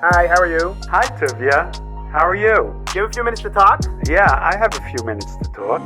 Hi, how are you? Hi, Tuvia. How are you? Do you have a few minutes to talk? Yeah, I have a few minutes to talk.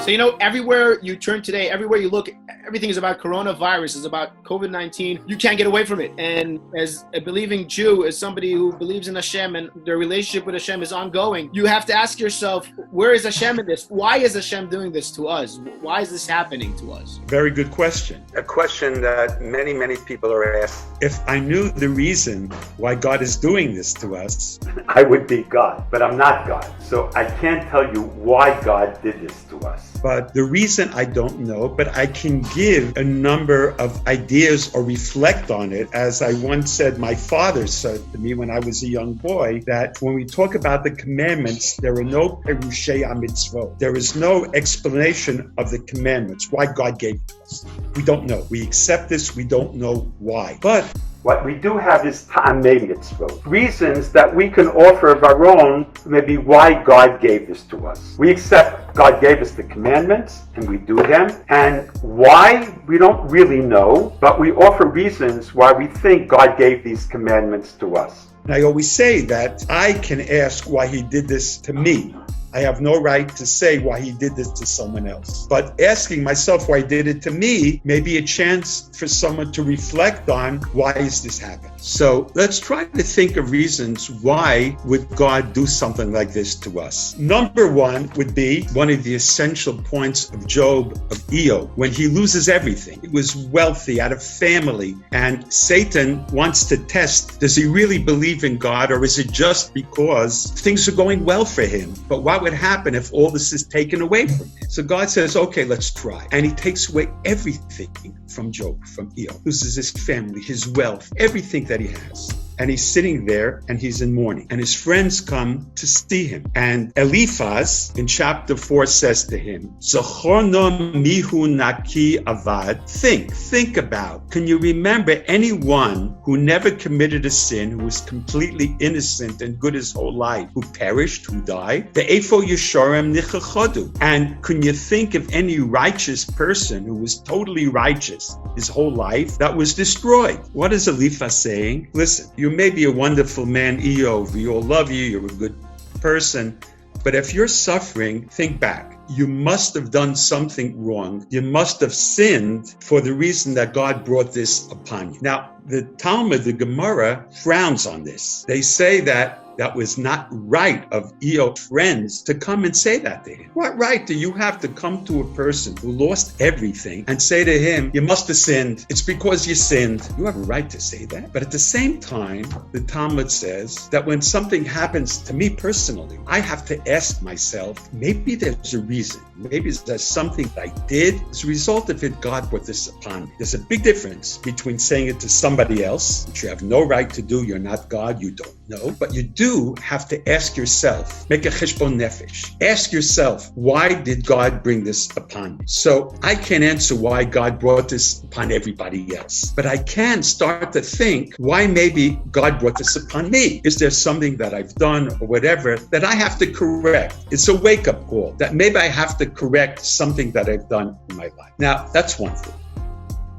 So, everywhere you turn today, everywhere you look, everything is about coronavirus, is about COVID-19. You can't get away from it. And as a believing Jew, as somebody who believes in Hashem and their relationship with Hashem is ongoing, you have to ask yourself, where is Hashem in this? Why is Hashem doing this to us? Why is this happening to us? Very good question. A question that many, many people are asked. If I knew the reason why God is doing this to us, I would be God, but I'm not God. So I can't tell you why God did this to us. But the reason I don't know, but I can give a number of ideas or reflect on it. As I once said, my father said to me when I was a young boy, that when we talk about the commandments, there are no perushei mitzvot. There is no explanation of the commandments, why God gave it to us. We don't know. We accept this, we don't know why. But what we do have is ta'amei mitzvot, reasons that we can offer of our own, maybe why God gave this to us. We accept God gave us the commandments, and we do them. And why, we don't really know, but we offer reasons why we think God gave these commandments to us. And I always say that I can ask why he did this to me. I have no right to say why he did this to someone else. But asking myself why he did it to me may be a chance for someone to reflect on, why is this happening? So let's try to think of reasons why would God do something like this to us. Number one would be one of the essential points of Job, of Eo, when he loses everything. He was wealthy, had a family, and Satan wants to test, does he really believe in God, or is it just because things are going well for him? But what would happen if all this is taken away from him? So God says, okay, let's try. And he takes away everything from Job, from Eo. Loses his family, his wealth, everything that he has. And he's sitting there and he's in mourning. And his friends come to see him. And Eliphaz in chapter 4 says to him, Zochorno mihu naki avad. Think about. Can you remember anyone who never committed a sin, who was completely innocent and good his whole life, who perished, who died? Ve'efo yesharem nichachodu. And can you think of any righteous person who was totally righteous his whole life that was destroyed? What is Eliphaz saying? Listen, you may be a wonderful man, Eov. We all love you. You're a good person. But if you're suffering, think back. You must have done something wrong. You must have sinned for the reason that God brought this upon you. Now, the Talmud, the Gemara, frowns on this. They say that was not right of Eov's friends to come and say that to him. What right do you have to come to a person who lost everything and say to him, you must have sinned. It's because you sinned. You have a right to say that. But at the same time, the Talmud says that when something happens to me personally, I have to ask myself, maybe there's a reason. Maybe there's something that I did. As a result of it, God brought this upon me. There's a big difference between saying it to somebody else, which you have no right to do. You're not God. You don't know. But you do have to ask yourself, make a cheshbon nefesh. Ask yourself, why did God bring this upon me? So I can't answer why God brought this upon everybody else. But I can start to think, why maybe God brought this upon me? Is there something that I've done or whatever that I have to correct? It's a wake-up call that maybe I have to correct something that I've done in my life. Now, that's one thing.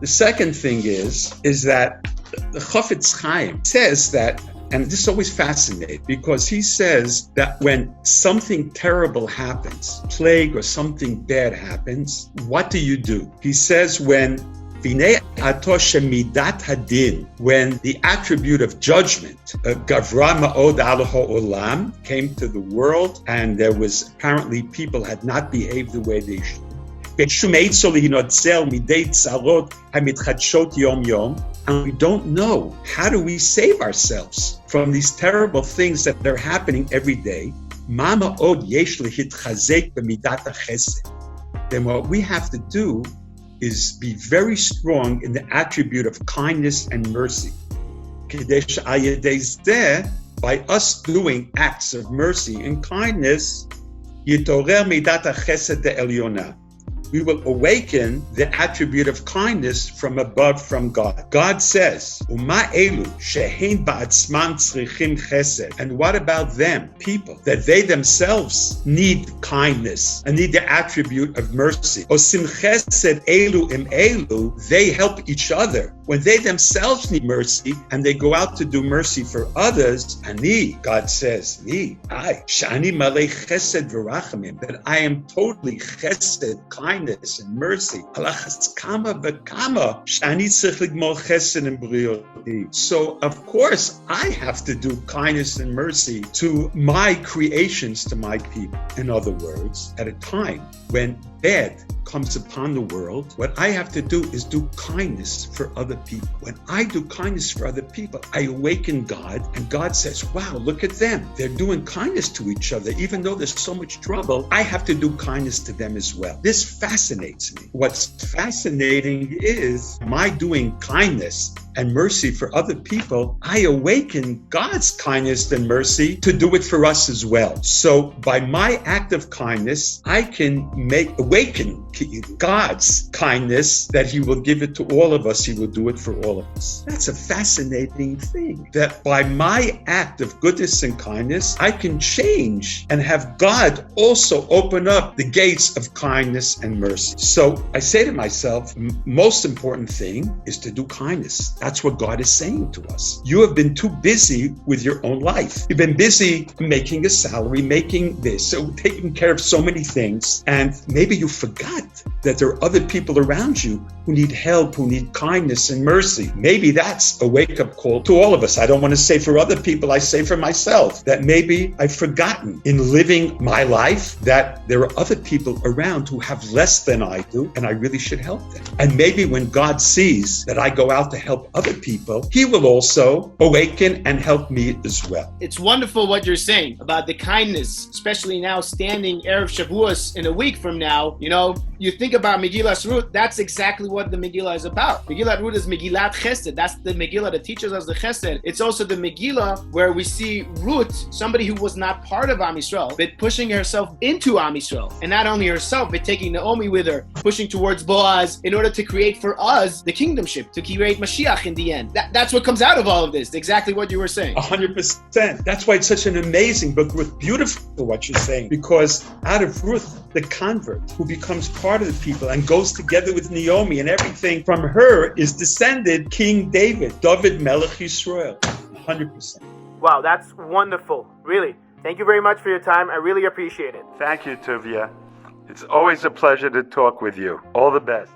The second thing is that the Chafetz Chaim says that, and this is always fascinating, because he says that when something terrible happens, plague or something bad happens, what do you do? He says when the attribute of judgment, Gavra Ma'od Al Ha'olam, came to the world, and there was apparently people had not behaved the way they should. And we don't know, how do we save ourselves from these terrible things that are happening every day? Then what we have to do is be very strong in the attribute of kindness and mercy. By us doing acts of mercy and kindness, we will awaken the attribute of kindness from above, from God. God says, Uma elu shehein ba'atzman tzrichim chesed. And what about them, people, that they themselves need kindness and need the attribute of mercy? Osim chesed elu im elu, they help each other when they themselves need mercy and they go out to do mercy for others. Ani, God says, me, shani malei chesed v'rachamim, that I am totally chesed, kindness and mercy. Halachas kama v'kama shani tzich ligmol chesed and brioti. So of course I have to do kindness and mercy to my creations, to my people. In other words, at a time when bad comes upon the world, what I have to do is do kindness for other people. When I do kindness for other people, I awaken God, and God says, wow, look at them. They're doing kindness to each other. Even though there's so much trouble, I have to do kindness to them as well. This fascinates me. What's fascinating is my doing kindness and mercy for other people, I awaken God's kindness and mercy to do it for us as well. So by my act of kindness, I can awaken God's kindness, that He will give it to all of us. He will do it for all of us. That's a fascinating thing, that by my act of goodness and kindness, I can change and have God also open up the gates of kindness and mercy. So I say to myself, most important thing is to do kindness. That's what God is saying to us. You have been too busy with your own life. You've been busy making a salary, making this, so taking care of so many things. And maybe you forgot that there are other people around you who need help, who need kindness and mercy. Maybe that's a wake-up call to all of us. I don't want to say for other people, I say for myself, that maybe I've forgotten in living my life that there are other people around who have less than I do, and I really should help them. And maybe when God sees that I go out to help other people, He will also awaken and help me as well. It's wonderful what you're saying about the kindness, especially now standing Erev Shavuos in a week from now. You know, you think about Megillas Ruth, that's exactly what the Megillah is about. Megillat Ruth is Megillat Chesed. That's the Megillah that teaches us the Chesed. It's also the Megillah where we see Ruth, somebody who was not part of Am Yisrael, but pushing herself into Am Yisrael. And not only herself, but taking Naomi with her, pushing towards Boaz in order to create for us the kingdomship, to create Mashiach in the end. That's what comes out of all of this. Exactly what you were saying. 100%. That's why it's such an amazing book, Ruth. Beautiful what you're saying, because out of Ruth, the convert who becomes part of the people and goes together with Naomi, and everything from her is descended King David, David Melech Yisrael. 100%. Wow, that's wonderful. Really. Thank you very much for your time. I really appreciate it. Thank you, Tuvia. It's always a pleasure to talk with you. All the best.